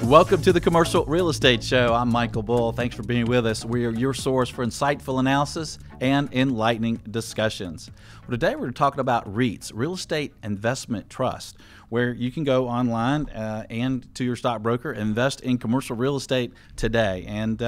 Welcome to the Commercial Real Estate Show. I'm Michael Bull. Thanks for being with us. We are your source for insightful analysis and enlightening discussions. Well, today we're talking about REITs, Real Estate Investment Trust, where you can go online and to your stockbroker, invest in commercial real estate today. And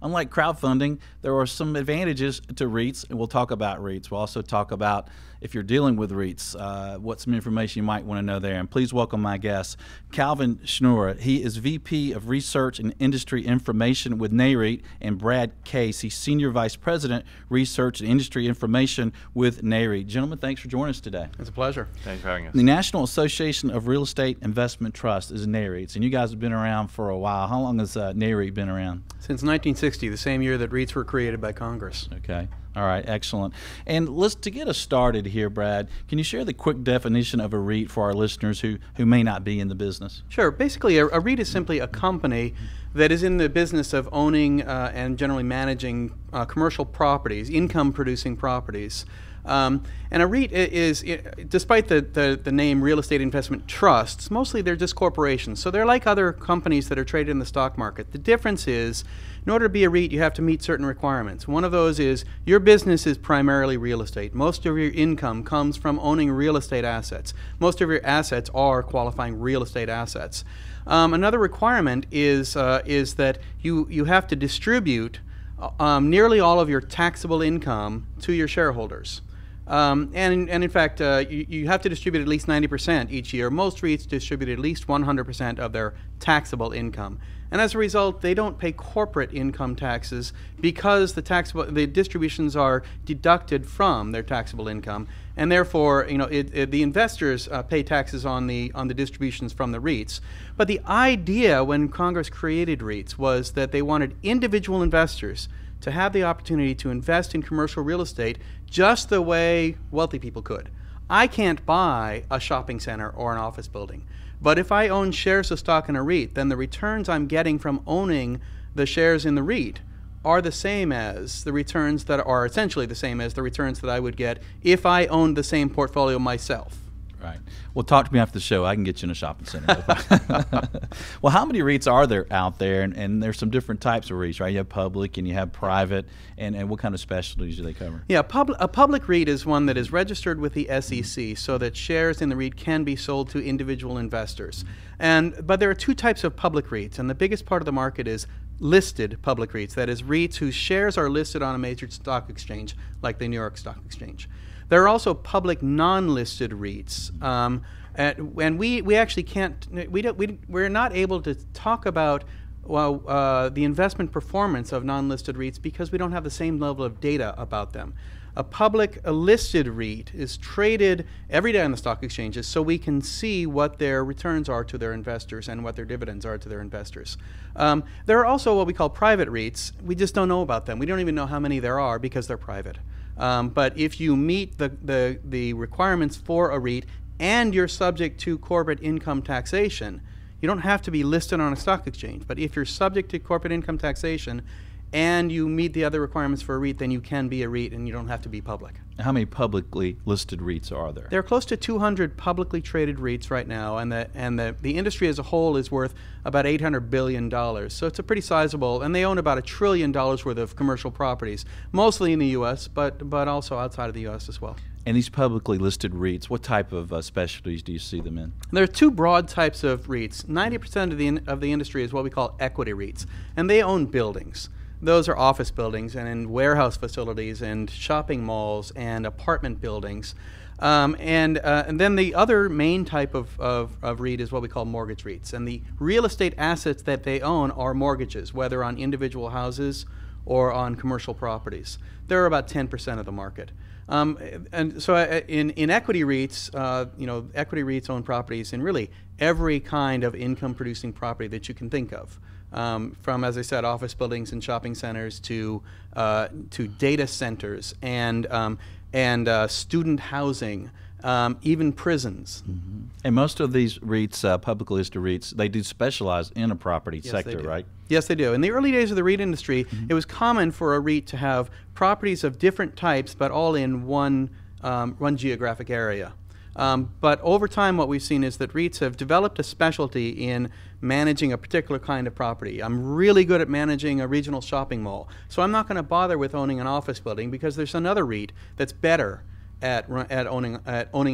unlike crowdfunding, there are some advantages to REITs, and we'll talk about REITs. We'll also talk about, if you're dealing with REITs, what some information you might want to know there. And please welcome my guest, Calvin Schnurr. He is VP of Research and Industry Information with NAREIT, and Brad Case. He's Senior Vice President, Research and Industry Information with NAREIT. Gentlemen, thanks for joining us today. It's a pleasure. Thanks for having us. The National Association of Real Estate Investment Trust is NAREIT, and you guys have been around for a while. How long has NAREIT been around? Since 1960, the same year that REITs were created by Congress. Okay. All right, excellent. And to get us started here, Brad, can you share the quick definition of a REIT for our listeners who may not be in the business? Sure. Basically, a REIT is simply a company that is in the business of owning and generally managing commercial properties, income-producing properties. And a REIT is, despite the name Real Estate Investment Trusts, mostly they're just corporations. So they're like other companies that are traded in the stock market. The difference is, in order to be a REIT, you have to meet certain requirements. One of those is your business is primarily real estate. Most of your income comes from owning real estate assets. Most of your assets are qualifying real estate assets. Another requirement is that you have to distribute nearly all of your taxable income to your shareholders. And in fact, you have to distribute at least 90% each year. Most REITs distribute at least 100% of their taxable income. And as a result, they don't pay corporate income taxes because the distributions are deducted from their taxable income. And therefore, the investors pay taxes on the distributions from the REITs. But the idea when Congress created REITs was that they wanted individual investors to have the opportunity to invest in commercial real estate just the way wealthy people could. I can't buy a shopping center or an office building. But if I own shares of stock in a REIT, then the returns I'm getting from owning the shares in the REIT are the same as the returns that are essentially the same as the returns that I would get if I owned the same portfolio myself. Right. Well, talk to me after the show. I can get you in a shopping center. Well, how many REITs are there out there? And there's some different types of REITs, right? You have public and you have private. And what kind of specialties do they cover? Yeah, a public REIT is one that is registered with the SEC so that shares in the REIT can be sold to individual investors. But there are two types of public REITs, and the biggest part of the market is listed public REITs. That is, REITs whose shares are listed on a major stock exchange, like the New York Stock Exchange. There are also public non-listed REITs, and we actually can't. We're not able to talk about the investment performance of non-listed REITs because we don't have the same level of data about them. A listed REIT is traded every day on the stock exchanges, so we can see what their returns are to their investors and what their dividends are to their investors. There are also what we call private REITs. We just don't know about them. We don't even know how many there are because they're private. But if you meet the requirements for a REIT and you're subject to corporate income taxation, you don't have to be listed on a stock exchange. But if you're subject to corporate income taxation and you meet the other requirements for a REIT, then you can be a REIT and you don't have to be public. How many publicly listed REITs are there? There are close to 200 publicly traded REITs right now, and the industry as a whole is worth about $800 billion. So it's a pretty sizable, and they own about $1 trillion worth of commercial properties, mostly in the U.S., but also outside of the U.S. as well. And these publicly listed REITs, what type of specialties do you see them in? There are two broad types of REITs. 90% of the industry is what we call equity REITs, and they own buildings. Those are office buildings and warehouse facilities and shopping malls and apartment buildings. And then the other main type of REIT is what we call mortgage REITs. And the real estate assets that they own are mortgages, whether on individual houses or on commercial properties. They're about 10% of the market. And so in equity REITs, equity REITs own properties in really every kind of income-producing property that you can think of. From, as I said, office buildings and shopping centers to data centers and student housing even prisons. And most of these REITs, publicly listed REITs, they do specialize in a property sector, right? Yes, they do. In the early days of the REIT industry, it was common for a REIT to have properties of different types, but all in one geographic area. But over time, what we've seen is that REITs have developed a specialty in managing a particular kind of property. I'm really good at managing a regional shopping mall, so I'm not going to bother with owning an office building because there's another REIT that's better at owning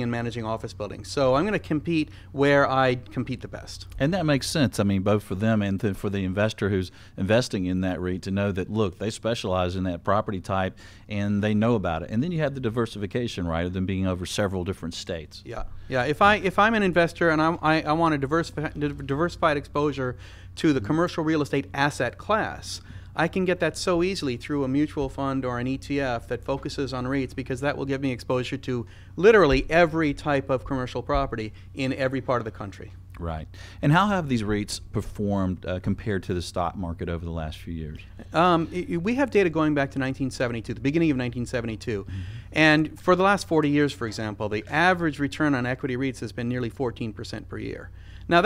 and managing office buildings. So I'm going to compete where I compete the best. And that makes sense. I mean, both for them and for the investor who's investing in that REIT to know that, look, they specialize in that property type and they know about it. And then you have the diversification, right, of them being over several different states. Yeah. If I'm an investor and I want a diversified exposure to the commercial real estate asset class, I can get that so easily through a mutual fund or an ETF that focuses on REITs, because that will give me exposure to literally every type of commercial property in every part of the country. Right. And how have these REITs performed compared to the stock market over the last few years? We have data going back to 1972, the beginning of 1972. And for the last 40 years, for example, the average return on equity REITs has been nearly 14% per year. Now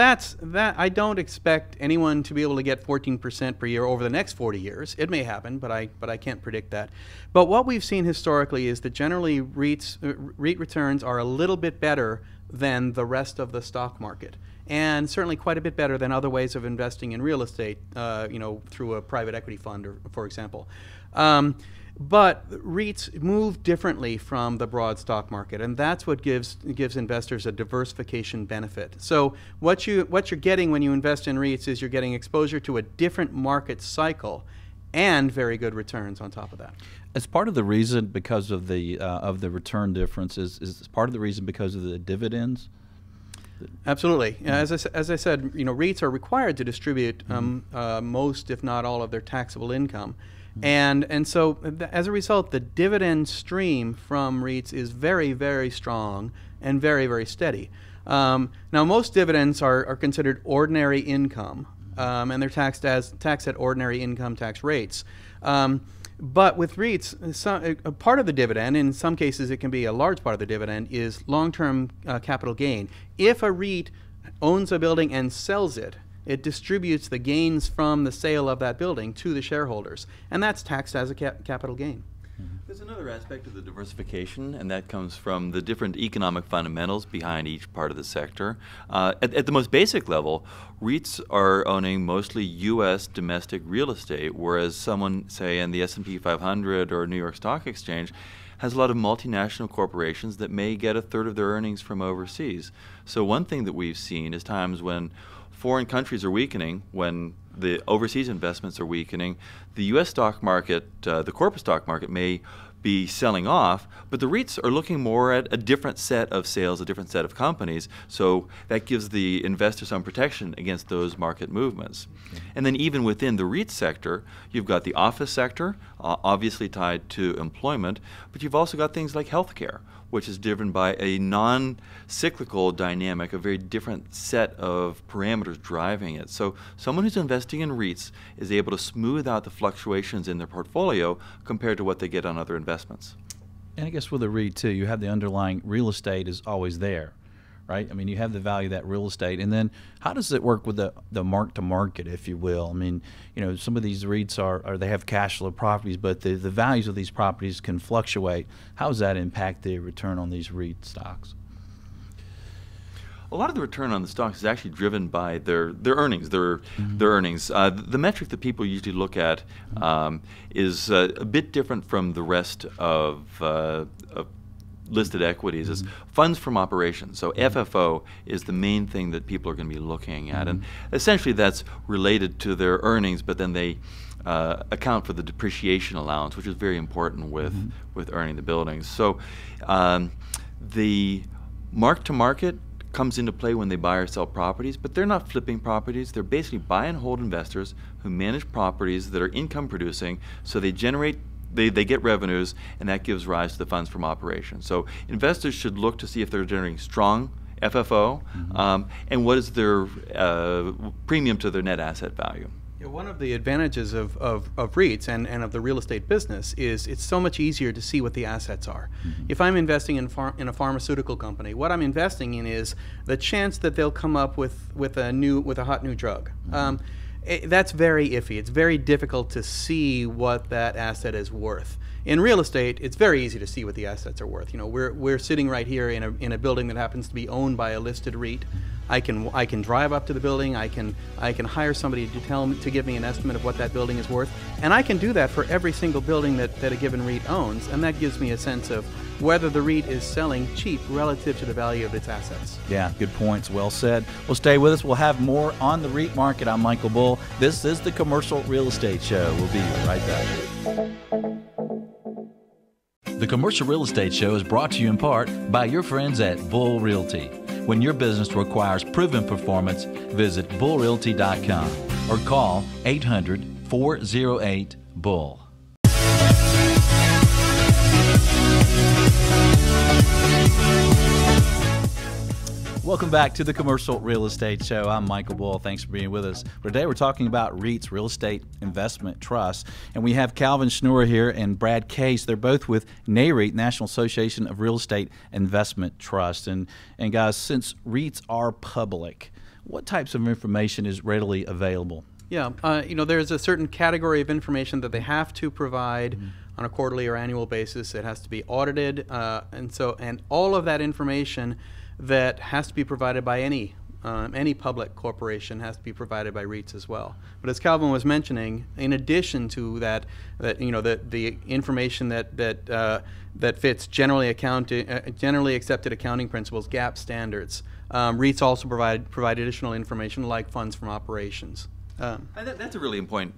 I don't expect anyone to be able to get 14% per year over the next 40 years. It may happen, but I can't predict that. But what we've seen historically is that generally REIT returns are a little bit better than the rest of the stock market, and certainly quite a bit better than other ways of investing in real estate, through a private equity fund, for example. But REITs move differently from the broad stock market, and that's what gives investors a diversification benefit. So what you're getting when you invest in REITs is you're getting exposure to a different market cycle and very good returns on top of that. As part of the reason, because of the return difference, is part of the reason because of the dividends? Absolutely. As I said, REITs are required to distribute most, if not all, of their taxable income. And so as a result, the dividend stream from REITs is very, very strong and very, very steady. Now, most dividends are considered ordinary income, and they're taxed at ordinary income tax rates. But with REITs, a part of the dividend, in some cases it can be a large part of the dividend, is long-term capital gain. If a REIT owns a building and sells it, it distributes the gains from the sale of that building to the shareholders, and that's taxed as a capital gain. There's another aspect of the diversification, and that comes from the different economic fundamentals behind each part of the sector. At the most basic level, REITs are owning mostly U.S. domestic real estate, whereas someone, say, in the S&P 500 or New York Stock Exchange has a lot of multinational corporations that may get a third of their earnings from overseas. So one thing that we've seen is times when foreign countries are weakening, when the overseas investments are weakening, the U.S. stock market, the corporate stock market may be selling off, but the REITs are looking more at a different set of sales, a different set of companies, so that gives the investor some protection against those market movements. And then even within the REIT sector, you've got the office sector, obviously tied to employment, but you've also got things like healthcare, which is driven by a non-cyclical dynamic, a very different set of parameters driving it. So someone who's investing in REITs is able to smooth out the fluctuations in their portfolio compared to what they get on other investments. And I guess with a REIT too, you have the underlying real estate is always there, right? I mean, you have the value of that real estate, and then how does it work with the mark to market, if you will? I mean, some of these REITs are they have cash flow properties, but the values of these properties can fluctuate. How does that impact the return on these REIT stocks? A lot of the return on the stocks is actually driven by their earnings. Their earnings. The metric that people usually look at is a bit different from the rest of listed equities. Is funds from operations. So FFO is the main thing that people are going to be looking at, and essentially that's related to their earnings, but then they account for the depreciation allowance, which is very important with earning the buildings. So the mark to market comes into play when they buy or sell properties, but they're not flipping properties. They're basically buy and hold investors who manage properties that are income producing, so they generate they get revenues, and that gives rise to the funds from operations. So investors should look to see if they're generating strong FFO and what is their premium to their net asset value. Yeah, one of the advantages of REITs and of the real estate business is it's so much easier to see what the assets are. If I'm investing in a pharmaceutical company, what I'm investing in is the chance that they'll come up with a hot new drug. That's very iffy. It's very difficult to see what that asset is worth. In real estate, it's very easy to see what the assets are worth. You know, we're sitting right here in a building that happens to be owned by a listed REIT. I can drive up to the building. I can hire somebody to give me an estimate of what that building is worth, and I can do that for every single building that a given REIT owns, and that gives me a sense of whether the REIT is selling cheap relative to the value of its assets. Yeah, good points. Well said. Well, stay with us. We'll have more on the REIT market. I'm Michael Bull. This is the Commercial Real Estate Show. We'll be right back. The Commercial Real Estate Show is brought to you in part by your friends at Bull Realty. When your business requires proven performance, visit bullrealty.com or call 800-408-BULL. Welcome back to the Commercial Real Estate Show. I'm Michael Bull. Thanks for being with us. Today we're talking about REITs, Real Estate Investment Trusts, and we have Calvin Schnurr here and Brad Case. They're both with NAREIT, National Association of Real Estate Investment Trusts. And guys, since REITs are public, what types of information is readily available? Yeah, there's a certain category of information that they have to provide on a quarterly or annual basis. It has to be audited, and all of that information that has to be provided by any public corporation has to be provided by REITs as well. But as Calvin was mentioning, in addition to that the information that fits generally accepted accounting principles, GAAP standards, REITs also provide additional information like funds from operations. That's a really important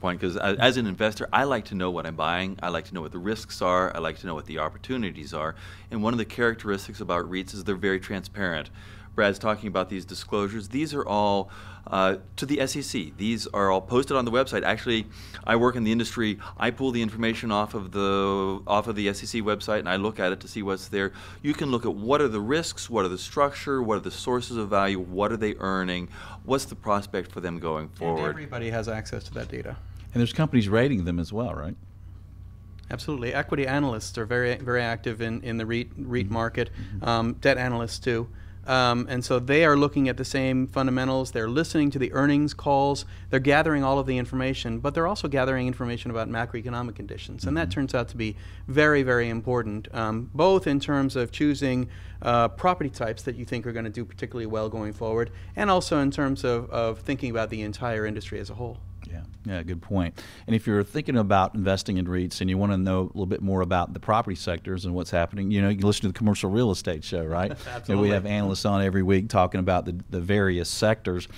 point, because as an investor, I like to know what I'm buying. I like to know what the risks are. I like to know what the opportunities are. And one of the characteristics about REITs is they're very transparent. Brad's talking about these disclosures. These are all to the SEC. These are all posted on the website. Actually, I work in the industry. I pull the information off of the SEC website, and I look at it to see what's there. You can look at what are the risks, what are the structure, what are the sources of value, what are they earning, what's the prospect for them going forward. And everybody has access to that data. And there's companies rating them as well, right? Absolutely. Equity analysts are very, very active in the REIT market, debt analysts too. And so they are looking at the same fundamentals. They're listening to the earnings calls. They're gathering all of the information, but they're also gathering information about macroeconomic conditions. And that turns out to be very, very important, both in terms of choosing property types that you think are going to do particularly well going forward, and also in terms of thinking about the entire industry as a whole. Yeah, good point. And if you're thinking about investing in REITs and you want to know a little bit more about the property sectors and what's happening, you can listen to the Commercial Real Estate Show, right? Absolutely. We have analysts on every week talking about the various sectors.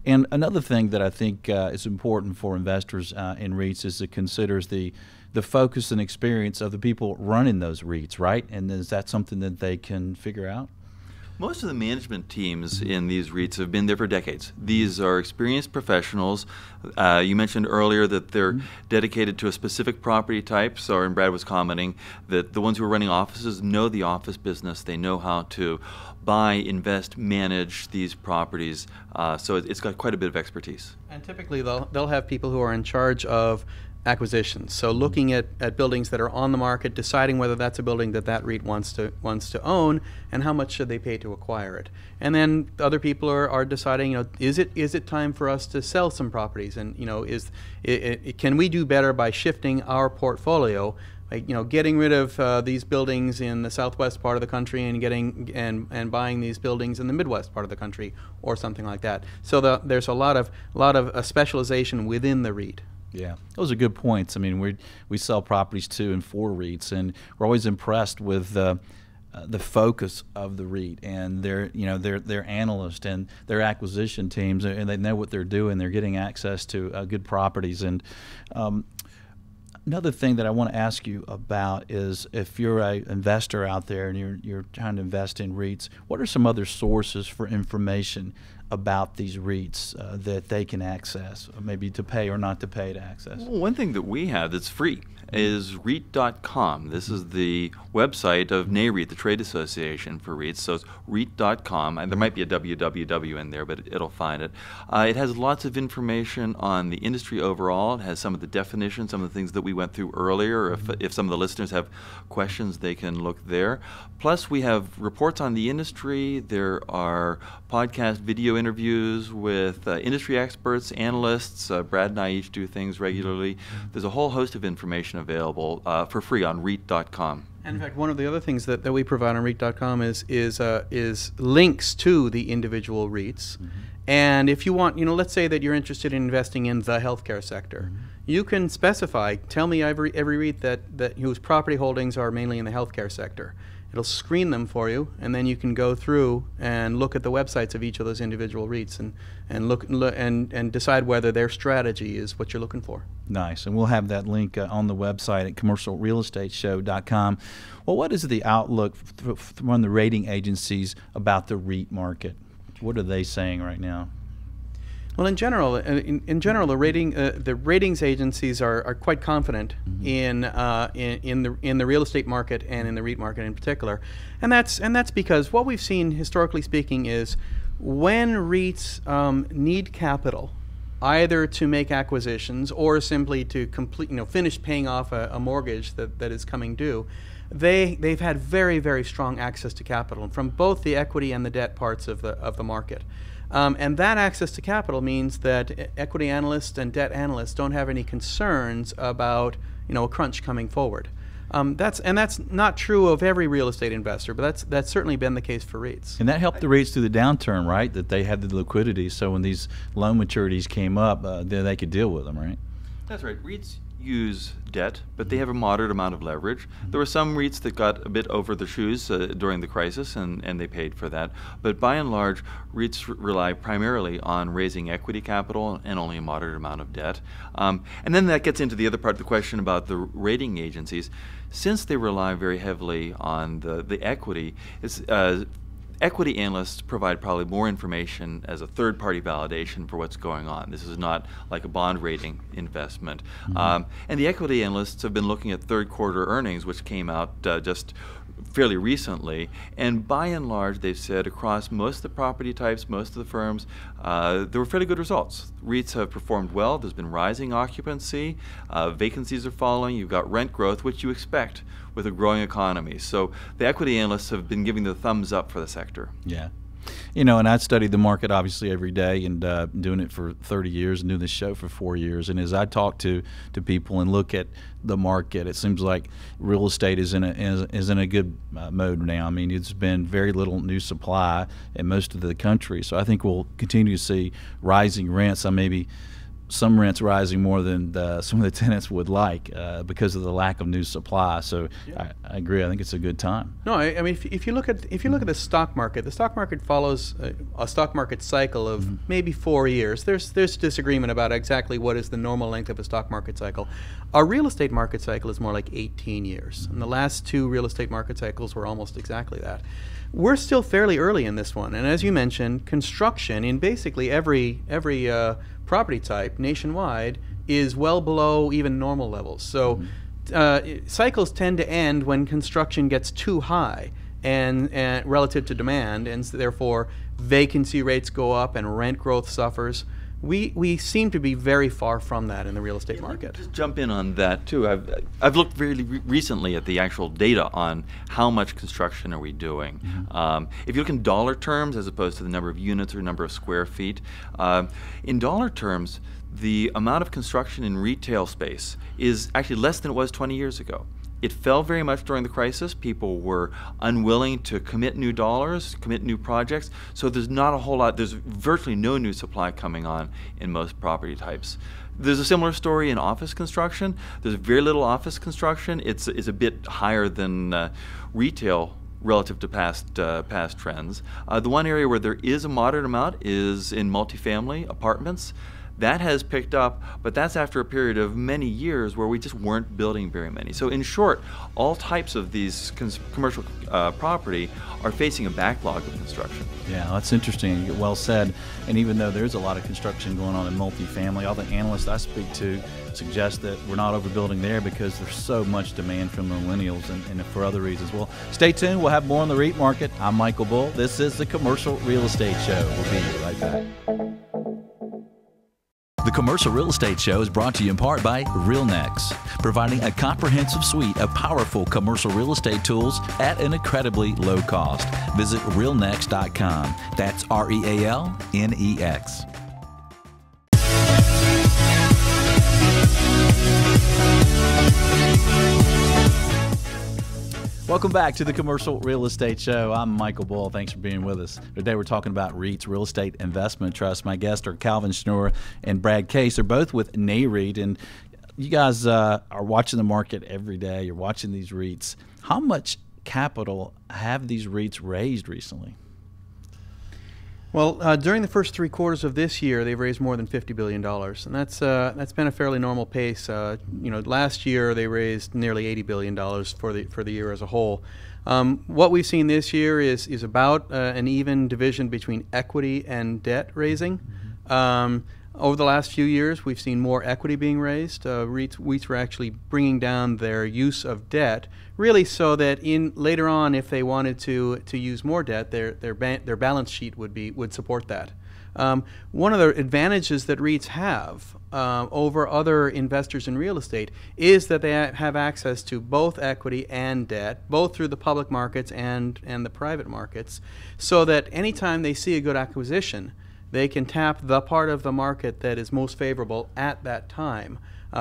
And another thing that I think is important for investors in REITs is to consider the focus and experience of the people running those REITs, right? And is that something that they can figure out? Most of the management teams in these REITs have been there for decades. These are experienced professionals. You mentioned earlier that they're dedicated to a specific property type. So, and Brad was commenting that the ones who are running offices know the office business. They know how to buy, invest, manage these properties. So it's got quite a bit of expertise. And typically they'll have people who are in charge of acquisitions. So looking at buildings that are on the market, deciding whether that's a building that REIT wants to own, and how much should they pay to acquire it. And then other people are deciding, is it time for us to sell some properties? And can we do better by shifting our portfolio, getting rid of these buildings in the southwest part of the country and buying these buildings in the midwest part of the country, or something like that. So there's a lot of specialization within the REIT. Yeah, those are good points. I mean, we sell properties too and for REITs, and we're always impressed with the focus of the REIT and their analysts and their acquisition teams, and they know what they're doing. They're getting access to good properties. And another thing that I want to ask you about is, if you're an investor out there and you're trying to invest in REITs, what are some other sources for information about these REITs that they can access, maybe to pay or not to pay to access? Well, one thing that we have that's free is REIT.com. This is the website of NAREIT, the trade association for REITs. So it's REIT.com, and there might be a www in there, but it'll find it. It has lots of information on the industry overall. It has some of the definitions, some of the things that we went through earlier. If some of the listeners have questions, they can look there. Plus, we have reports on the industry. There are podcast video interviews with industry experts, analysts. Brad and I each do things regularly. There's a whole host of information available for free on REIT.com. And in fact, one of the other things that we provide on REIT.com is links to the individual REITs. And if you want, let's say that you're interested in investing in the healthcare sector, you can specify, tell me every REIT that whose property holdings are mainly in the healthcare sector. It'll screen them for you, and then you can go through and look at the websites of each of those individual REITs and decide whether their strategy is what you're looking for. Nice, and we'll have that link on the website at commercialrealestateshow.com. Well, what is the outlook from the rating agencies about the REIT market? What are they saying right now? Well, in general, the ratings agencies are quite confident in the real estate market and in the REIT market in particular, and that's because what we've seen historically speaking is when REITs need capital, either to make acquisitions or simply to finish paying off a mortgage that is coming due, they've had very, very strong access to capital from both the equity and the debt parts of the market. And that access to capital means that equity analysts and debt analysts don't have any concerns about a crunch coming forward. That's not true of every real estate investor, but that's certainly been the case for REITs. And that helped the REITs through the downturn, right? That they had the liquidity, so when these loan maturities came up, then they could deal with them, right? That's right. REITs use debt, but they have a moderate amount of leverage. There were some REITs that got a bit over their shoes during the crisis, and they paid for that. But by and large, REITs rely primarily on raising equity capital and only a moderate amount of debt. And then that gets into the other part of the question about the rating agencies. Since they rely very heavily on the equity, equity analysts provide probably more information as a third-party validation for what's going on. This is not like a bond rating investment. And the equity analysts have been looking at third quarter earnings, which came out just fairly recently, and by and large they've said across most of the property types, most of the firms, there were fairly good results. REITs have performed well. There's been rising occupancy, vacancies are falling, you've got rent growth, which you expect with a growing economy. So the equity analysts have been giving the thumbs up for the sector. Yeah. And I study the market obviously every day, and doing it for 30 years and doing this show for 4 years. And as I talk to people and look at the market, it seems like real estate is in a good mode now. I mean, it's been very little new supply in most of the country, so I think we'll continue to see rising rents. Maybe some rents rising more than some of the tenants would like because of the lack of new supply. So yeah. I agree. I think it's a good time. No, I mean, if you look at the stock market follows a stock market cycle of maybe 4 years. There's disagreement about exactly what is the normal length of a stock market cycle. Our real estate market cycle is more like 18 years, and the last 2 real estate market cycles were almost exactly that. We're still fairly early in this one, and as you mentioned, construction in basically every property type nationwide is well below even normal levels. So cycles tend to end when construction gets too high and relative to demand, and so therefore vacancy rates go up and rent growth suffers. We seem to be very far from that in the real estate market. Just jump in on that too. I've looked very recently at the actual data on how much construction are we doing. If you look in dollar terms as opposed to the number of units or number of square feet, in dollar terms, the amount of construction in retail space is actually less than it was 20 years ago. It fell very much during the crisis. People were unwilling to commit new dollars, commit new projects. So there's not a whole lot, there's virtually no new supply coming on in most property types. There's a similar story in office construction. There's very little office construction. It's a bit higher than retail relative to past trends. The one area where there is a moderate amount is in multifamily apartments. That has picked up, but that's after a period of many years where we just weren't building very many. So in short, all types of these commercial property are facing a backlog of construction. Yeah, that's interesting. Well said. And even though there's a lot of construction going on in multifamily, all the analysts I speak to suggest that we're not overbuilding there because there's so much demand from millennials and for other reasons. Well, stay tuned. We'll have more on the REIT market. I'm Michael Bull. This is the Commercial Real Estate Show. We'll be right back. The Commercial Real Estate Show is brought to you in part by RealNex, providing a comprehensive suite of powerful commercial real estate tools at an incredibly low cost. Visit realnex.com. That's REALNEX. Welcome back to the Commercial Real Estate Show. I'm Michael Bull. Thanks for being with us. Today we're talking about REITs, Real Estate Investment Trust. My guests are Calvin Schnorr and Brad Case. They're both with NAREIT, and you guys are watching the market every day. You're watching these REITs. How much capital have these REITs raised recently? Well, during the first 3 quarters of this year, they've raised more than $50 billion, and that's been a fairly normal pace. Last year they raised nearly $80 billion for the year as a whole. What we've seen this year is about an even division between equity and debt raising. Over the last few years, we've seen more equity being raised. REITs were actually bringing down their use of debt, really so that later on, if they wanted to use more debt, their balance sheet would support that. One of the advantages that REITs have over other investors in real estate is that they have access to both equity and debt, both through the public markets and the private markets, so that anytime they see a good acquisition, they can tap the part of the market that is most favorable at that time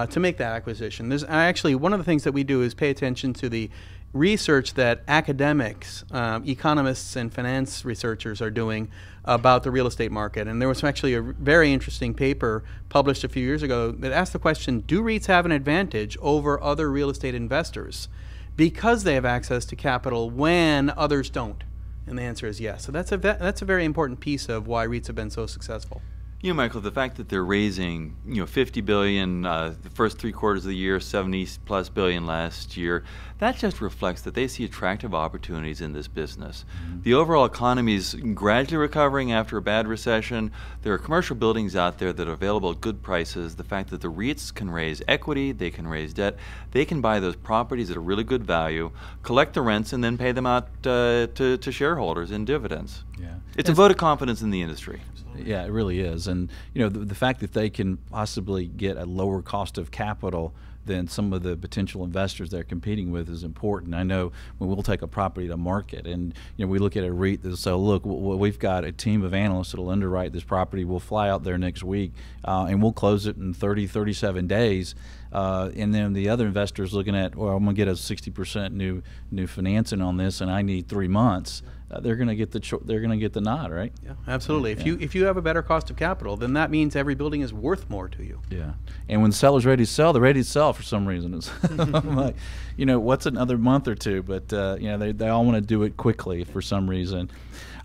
to make that acquisition. Actually, one of the things that we do is pay attention to the research that academics, economists, and finance researchers are doing about the real estate market. And there was actually a very interesting paper published a few years ago that asked the question, do REITs have an advantage over other real estate investors because they have access to capital when others don't? And the answer is yes. So that's a very important piece of why REITs have been so successful. You know, Michael, the fact that they're raising, $50 billion the first 3 quarters of the year, $70+ billion last year, that just reflects that they see attractive opportunities in this business. Mm-hmm. The overall economy is gradually recovering after a bad recession. There are commercial buildings out there that are available at good prices. The fact that the REITs can raise equity, they can raise debt, they can buy those properties at a really good value, collect the rents, and then pay them out to shareholders in dividends. Yeah, it's a vote of confidence in the industry. Yeah, it really is. And the fact that they can possibly get a lower cost of capital than some of the potential investors they're competing with is important. I know when we'll take a property to market and we look at a REIT that'll say, look, we've got a team of analysts that'll underwrite this property. We'll fly out there next week and we'll close it in 37 days. And then the other investors looking at, well, I'm going to get a 60% new financing on this, and I need 3 months. They're going to get the nod, right? Yeah, absolutely. Yeah. If you have a better cost of capital, then that means every building is worth more to you. Yeah, and when the seller's ready to sell, they're ready to sell for some reason. It's I'm like, what's another month or two? But they all want to do it quickly for some reason.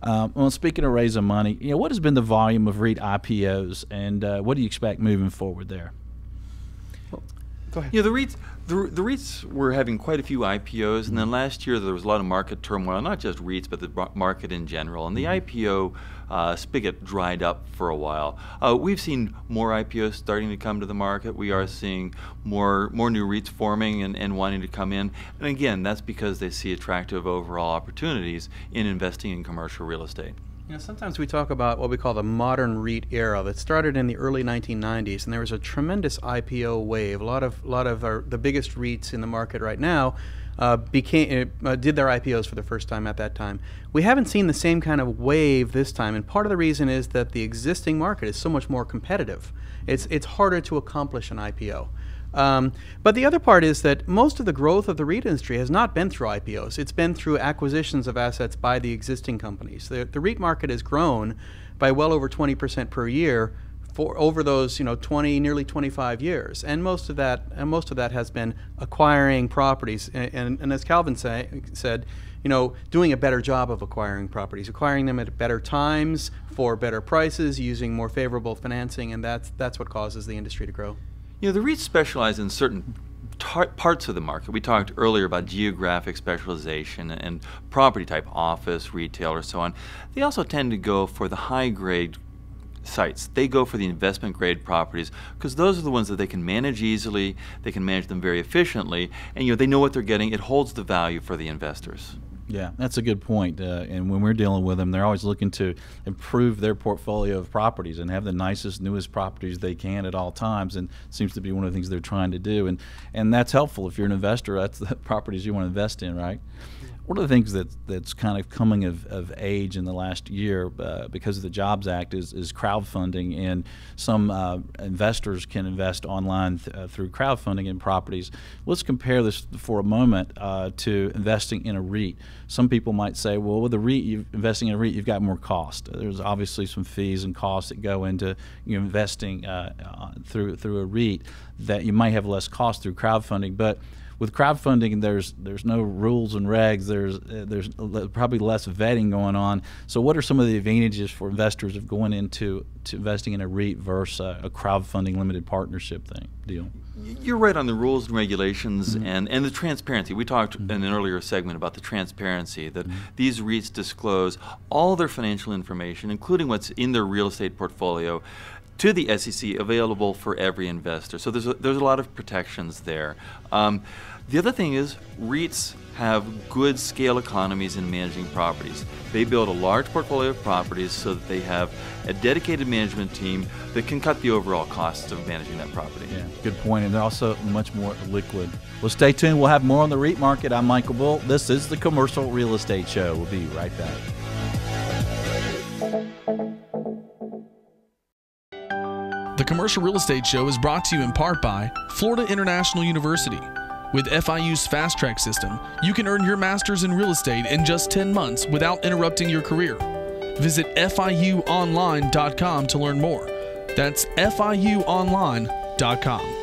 Well, speaking of raising money, what has been the volume of REIT IPOs, and what do you expect moving forward there? Go ahead. The REITs were having quite a few IPOs, and then last year there was a lot of market turmoil, not just REITs, but the market in general. And the IPO spigot dried up for a while. We've seen more IPOs starting to come to the market. We are seeing more new REITs forming and wanting to come in. And again, that's because they see attractive overall opportunities in investing in commercial real estate. Sometimes we talk about what we call the modern REIT era that started in the early 1990s, and there was a tremendous IPO wave. A lot of the biggest REITs in the market right now did their IPOs for the first time at that time. We haven't seen the same kind of wave this time, and part of the reason is that the existing market is so much more competitive. It's harder to accomplish an IPO. But the other part is that most of the growth of the REIT industry has not been through IPOs. It's been through acquisitions of assets by the existing companies. The REIT market has grown by well over 20% per year for over those nearly 25 years, and most of that has been acquiring properties, and as Calvin said, doing a better job of acquiring properties, acquiring them at better times for better prices, using more favorable financing, and that's what causes the industry to grow. The REITs specialize in certain parts of the market. We talked earlier about geographic specialization and property type, office, retail, or so on. They also tend to go for the high-grade sites. They go for the investment grade properties because those are the ones that they can manage easily, they can manage them very efficiently, and they know what they're getting. It holds the value for the investors. Yeah, that's a good point. And when we're dealing with them, they're always looking to improve their portfolio of properties and have the nicest, newest properties they can at all times. And it seems to be one of the things they're trying to do. And that's helpful. If you're an investor, that's the properties you want to invest in, right? One of the things that's kind of coming of age in the last year because of the Jobs Act is crowdfunding, and some investors can invest online through crowdfunding in properties. Let's compare this for a moment to investing in a REIT. Some people might say, well, with a REIT, investing in a REIT, you've got more cost. There's obviously some fees and costs that go into investing through a REIT that you might have less cost through crowdfunding, but with crowdfunding, there's no rules and regs. There's probably less vetting going on. So, what are some of the advantages for investors of going into investing in a REIT versus a crowdfunding limited partnership deal? You're right on the rules and regulations and the transparency. We talked in an earlier segment about the transparency that these REITs disclose all their financial information, including what's in their real estate portfolio, to the SEC, available for every investor. So there's a lot of protections there. The other thing is REITs have good scale economies in managing properties. They build a large portfolio of properties so that they have a dedicated management team that can cut the overall costs of managing that property. Yeah, good point. And they're also much more liquid. Well, stay tuned. We'll have more on the REIT market. I'm Michael Bull. This is the Commercial Real Estate Show. We'll be right back. The Commercial Real Estate Show is brought to you in part by Florida International University. With FIU's Fast Track system, you can earn your master's in real estate in just 10 months without interrupting your career. Visit FIUonline.com to learn more. That's FIUonline.com.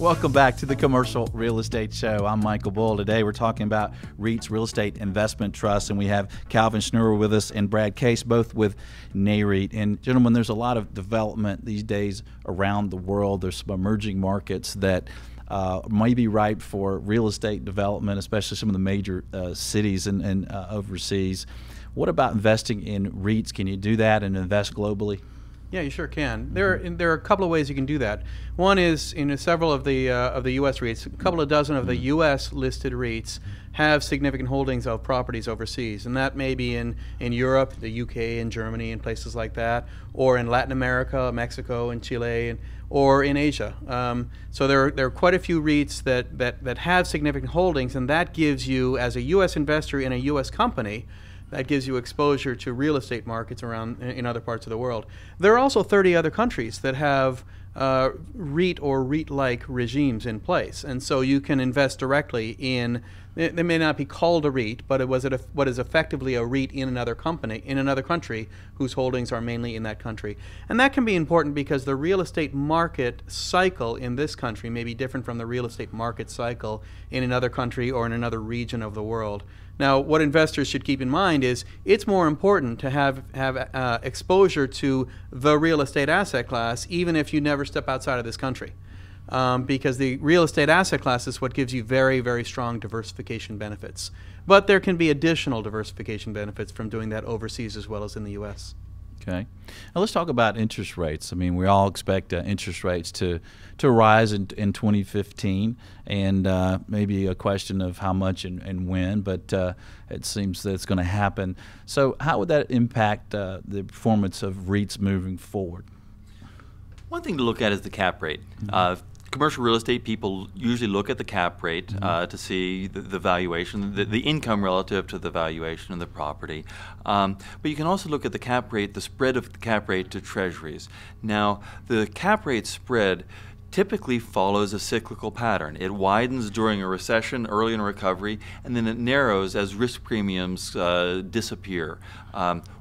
Welcome back to the Commercial Real Estate Show. I'm Michael Bull. Today we're talking about REITs, real estate investment trusts, and we have Calvin Schnurr with us and Brad Case, both with NAREIT. And gentlemen, there's a lot of development these days around the world. There's some emerging markets that may be ripe for real estate development, especially some of the major cities and overseas. What about investing in REITs? Can you do that and invest globally? Yeah, you sure can. There are a couple of ways you can do that. One is several of the U.S. REITs, a couple of dozen of the U.S. listed REITs have significant holdings of properties overseas, and that may be in Europe, the U.K. and Germany and places like that, or in Latin America, Mexico and Chile, or in Asia. So there are quite a few REITs that have significant holdings, and that gives you, as a U.S. investor in a U.S. company, that gives you exposure to real estate markets around in other parts of the world. There are also 30 other countries that have REIT or REIT-like regimes in place, and so you can invest directly in. They may not be called a REIT, but what is effectively a REIT in another country, whose holdings are mainly in that country. And that can be important because the real estate market cycle in this country may be different from the real estate market cycle in another country or in another region of the world. Now, what investors should keep in mind is it's more important to have exposure to the real estate asset class, even if you never step outside of this country. Because the real estate asset class is what gives you very, very strong diversification benefits. But there can be additional diversification benefits from doing that overseas as well as in the U.S. Okay. Now let's talk about interest rates. I mean, we all expect interest rates to rise in 2015, and maybe a question of how much and when, but it seems that it's going to happen. So how would that impact the performance of REITs moving forward? One thing to look at is the cap rate. Commercial real estate people usually look at the cap rate to see the valuation, the income relative to the valuation of the property. But you can also look at the cap rate, the spread of the cap rate to treasuries. Now, the cap rate spread typically follows a cyclical pattern. It widens during a recession, early in a recovery, and then it narrows as risk premiums disappear.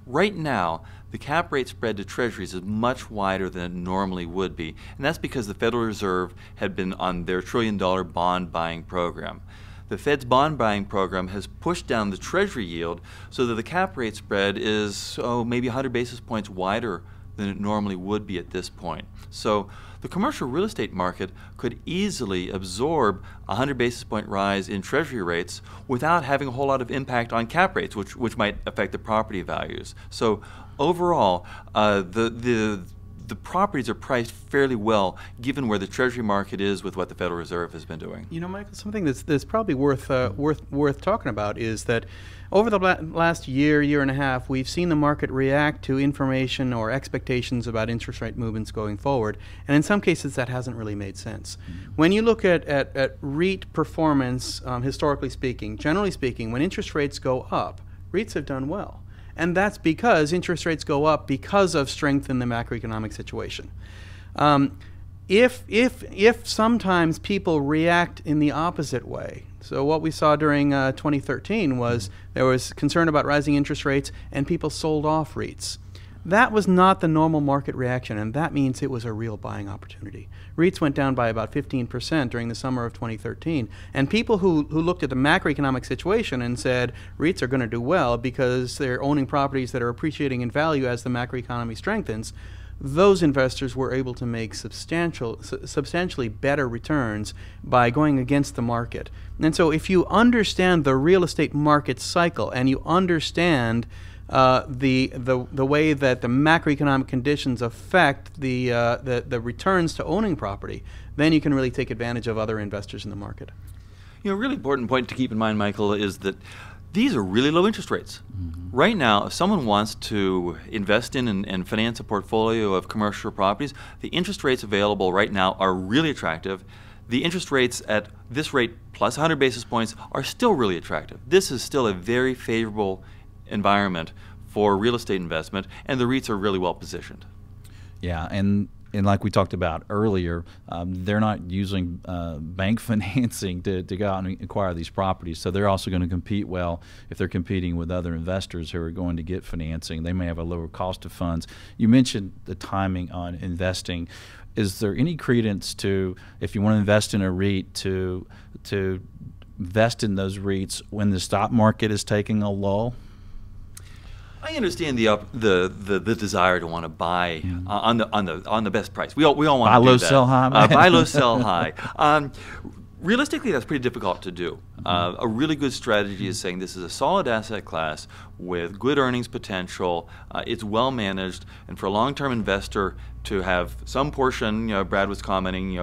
Right now, the cap rate spread to treasuries is much wider than it normally would be, and that's because the Federal Reserve had been on their trillion-dollar bond buying program. The Fed's bond buying program has pushed down the treasury yield so that the cap rate spread is maybe 100 basis points wider than it normally would be at this point. So the commercial real estate market could easily absorb a 100 basis point rise in treasury rates without having a whole lot of impact on cap rates, which might affect the property values. So overall, the properties are priced fairly well given where the treasury market is with what the Federal Reserve has been doing. You know, Michael, something that's probably worth talking about is that over the last year and a half, we've seen the market react to information or expectations about interest rate movements going forward, and in some cases that hasn't really made sense. When you look at REIT performance, historically speaking, generally speaking, when interest rates go up, REITs have done well. And that's because interest rates go up because of strength in the macroeconomic situation. If sometimes people react in the opposite way, so what we saw during 2013 was there was concern about rising interest rates and people sold off REITs. That was not the normal market reaction, and that means it was a real buying opportunity. REITs went down by about 15% during the summer of 2013, and people who looked at the macroeconomic situation and said REITs are going to do well because they're owning properties that are appreciating in value as the macroeconomy strengthens, those investors were able to make substantially better returns by going against the market. And so if you understand the real estate market cycle and you understand the way that the macroeconomic conditions affect the returns to owning property, then you can really take advantage of other investors in the market. You know, a really important point to keep in mind, Michael, is that these are really low interest rates. Right now, if someone wants to invest in and finance a portfolio of commercial properties, the interest rates available right now are really attractive. The interest rates at this rate plus 100 basis points are still really attractive. This is still a very favorable environment for real estate investment, and the REITs are really well positioned. Yeah, and like we talked about earlier, they're not using bank financing to go out and acquire these properties, so they're also going to compete well if they're competing with other investors who are going to get financing. They may have a lower cost of funds. You mentioned the timing on investing. Is there any credence to, if you want to invest in a REIT, to invest in those REITs when the stock market is taking a lull? I understand the desire to want to buy on the best price. We all want to do that. Buy low, sell high. Buy low, sell high. Realistically, that's pretty difficult to do. A really good strategy is saying this is a solid asset class with good earnings potential. It's well managed, and for a long-term investor to have some portion, Brad was commenting,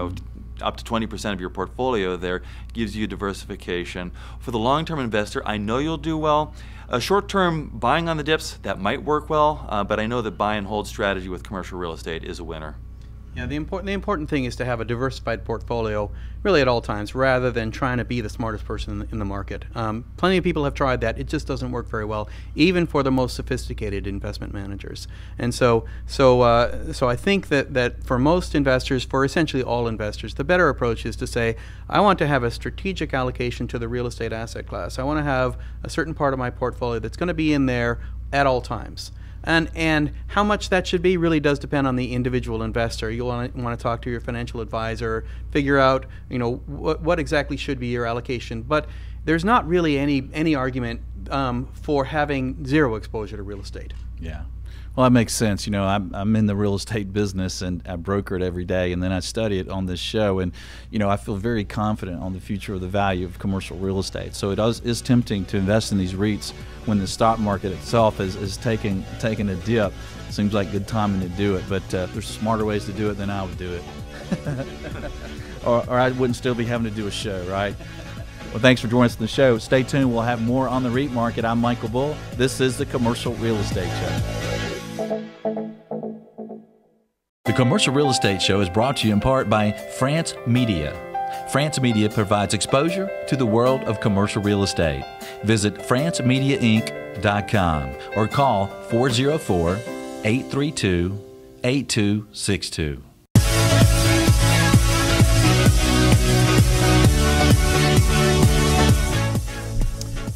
up to 20% of your portfolio there gives you diversification. For the long-term investor, I know you'll do well. A short-term buying on the dips, that might work well, but I know that buy and hold strategy with commercial real estate is a winner. Yeah, the important thing is to have a diversified portfolio really at all times rather than trying to be the smartest person in the market. Plenty of people have tried that. It just doesn't work very well, even for the most sophisticated investment managers. And so I think that for most investors, for essentially all investors, the better approach is to say, I want to have a strategic allocation to the real estate asset class. I want to have a certain part of my portfolio that's going to be in there at all times. And how much that should be really does depend on the individual investor. You'll want to talk to your financial advisor, figure out what exactly should be your allocation. But there's not really any argument for having zero exposure to real estate. Yeah. Well, that makes sense. I'm in the real estate business and I broker it every day, and then I study it on this show, and I feel very confident on the future of the value of commercial real estate. So it is tempting to invest in these REITs when the stock market itself is taking a dip. Seems like good timing to do it, but there's smarter ways to do it than I would do it. or I wouldn't still be having to do a show, right? Well, thanks for joining us on the show. Stay tuned. We'll have more on the REIT market. I'm Michael Bull. This is the Commercial Real Estate Show. The Commercial Real Estate Show is brought to you in part by France Media. France Media provides exposure to the world of commercial real estate. Visit francemediainc.com or call 404-832-8262.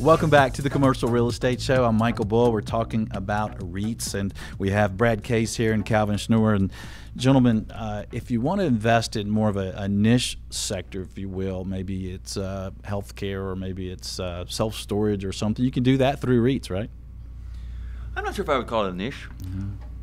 Welcome back to the Commercial Real Estate Show. I'm Michael Bull. We're talking about REITs, and we have Brad Case here and Calvin Schnur. And gentlemen, if you want to invest in more of a niche sector, if you will, maybe it's healthcare or maybe it's self-storage or something, you can do that through REITs, right? I'm not sure if I would call it a niche.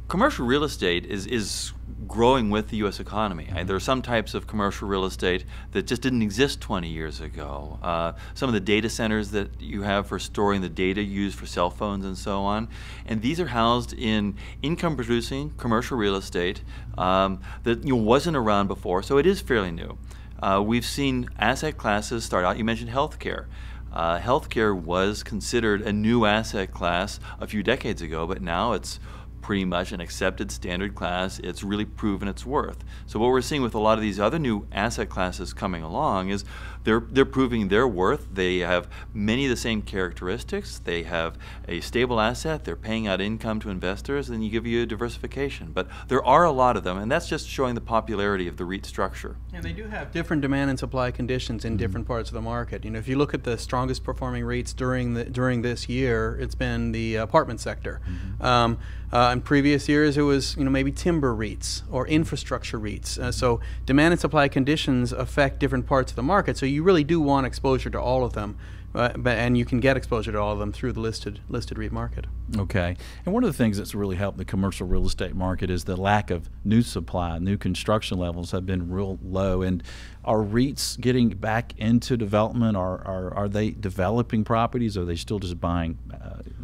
Commercial real estate is growing with the U.S. economy. There are some types of commercial real estate that just didn't exist 20 years ago. Some of the data centers that you have for storing the data used for cell phones and so on, and these are housed in income-producing commercial real estate that wasn't around before, so it is fairly new. We've seen asset classes start out. You mentioned healthcare. Healthcare was considered a new asset class a few decades ago, but now it's pretty much an accepted standard class. It's really proven its worth. So what we're seeing with a lot of these other new asset classes coming along is they're proving their worth. They have many of the same characteristics. They have a stable asset. They're paying out income to investors, and you give you a diversification. But there are a lot of them, and that's just showing the popularity of the REIT structure. And they do have different demand and supply conditions in different parts of the market. If you look at the strongest performing REITs during this year, it's been the apartment sector. In previous years, it was maybe timber REITs or infrastructure REITs. So demand and supply conditions affect different parts of the market. So you really do want exposure to all of them, and you can get exposure to all of them through the listed REIT market. Okay. And one of the things that's really helped the commercial real estate market is the lack of new supply. New construction levels have been real low. And are REITs getting back into development? Are they developing properties, or are they still just buying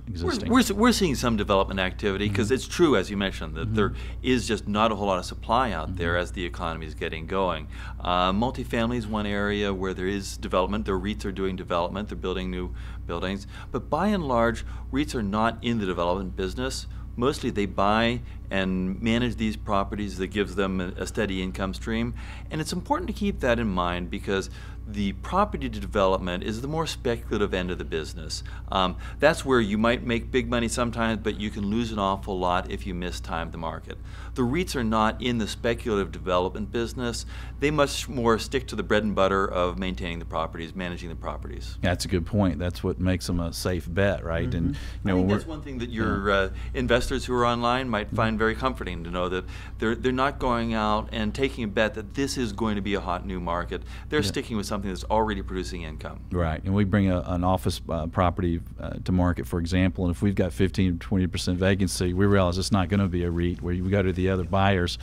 existing? We're seeing some development activity because it's true, as you mentioned, that there is just not a whole lot of supply out there as the economy is getting going. Multifamily is one area where there is development. The REITs are doing development. They're building new buildings. But by and large, REITs are not in the development business. Mostly they buy and manage these properties that gives them a steady income stream. And it's important to keep that in mind because the property development is the more speculative end of the business. That's where you might make big money sometimes, but you can lose an awful lot if you mistime the market. The REITs are not in the speculative development business. They much more stick to the bread and butter of maintaining the properties, managing the properties. That's a good point. That's what makes them a safe bet, right? And I think that's one thing that your investors who are online might find very comforting, to know that they're not going out and taking a bet that this is going to be a hot new market. They're sticking with something that's already producing income. Right. And we bring an office property to market, for example, and if we've got 15 to 20% vacancy, we realize it's not going to be a REIT where we go to the other buyers.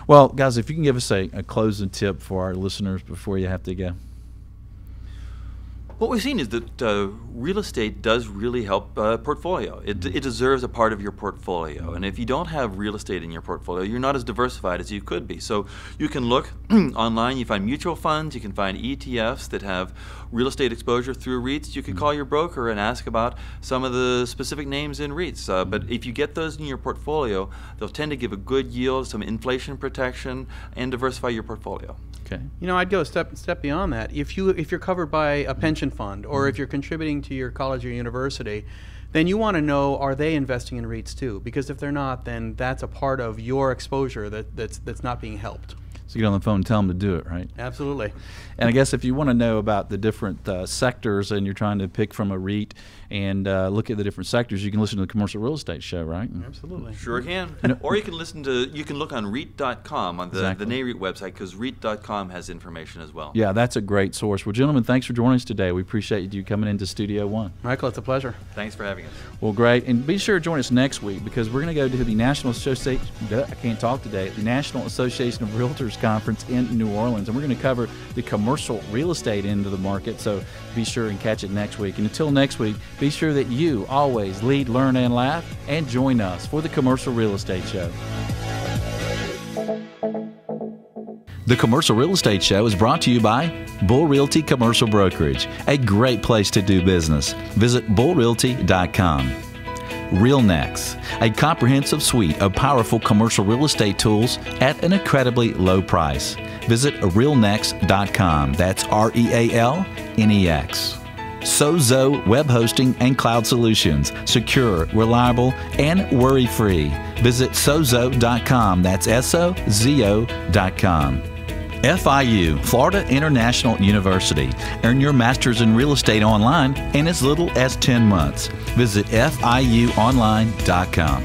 Well, guys, if you can give us a closing tip for our listeners before you have to go. What we've seen is that real estate does really help portfolio. It deserves a part of your portfolio. And if you don't have real estate in your portfolio, you're not as diversified as you could be. So you can look online, you find mutual funds, you can find ETFs that have real estate exposure through REITs. You could call your broker and ask about some of the specific names in REITs. But if you get those in your portfolio, they'll tend to give a good yield, some inflation protection, and diversify your portfolio. Okay. I'd go a step beyond that. If you're covered by a pension fund, or if you're contributing to your college or university, then you want to know, are they investing in REITs too? Because if they're not, then that's a part of your exposure that's not being helped. So get on the phone and tell them to do it, right? Absolutely. And I guess if you want to know about the different sectors and you're trying to pick from a REIT and look at the different sectors, you can listen to the Commercial Real Estate Show, right? Absolutely. Sure can. Or you can look on REIT.com, on the NAREIT website, because REIT.com has information as well. Yeah, that's a great source. Well, gentlemen, thanks for joining us today. We appreciate you coming into Studio One. Michael, it's a pleasure. Thanks for having us. Well, great. And be sure to join us next week, because we're going to go to the National Association, I can't talk today, the National Association of Realtors Conference in New Orleans. And we're going to cover the commercial real estate end of the market. So be sure and catch it next week. And until next week, be sure that you always lead, learn, and laugh, and join us for the Commercial Real Estate Show. The Commercial Real Estate Show is brought to you by Bull Realty Commercial Brokerage, a great place to do business. Visit bullrealty.com. RealNex, a comprehensive suite of powerful commercial real estate tools at an incredibly low price. Visit realnex.com. That's REALNEX. Sozo Web Hosting and Cloud Solutions. Secure, reliable, and worry-free. Visit sozo.com. That's SOZO.com. FIU, Florida International University. Earn your master's in real estate online in as little as 10 months. Visit FIUonline.com.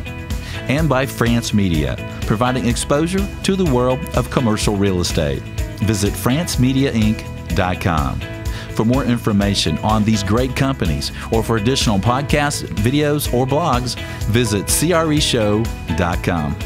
And by France Media, providing exposure to the world of commercial real estate. Visit francemediainc.com. For more information on these great companies or for additional podcasts, videos, or blogs, visit CREshow.com.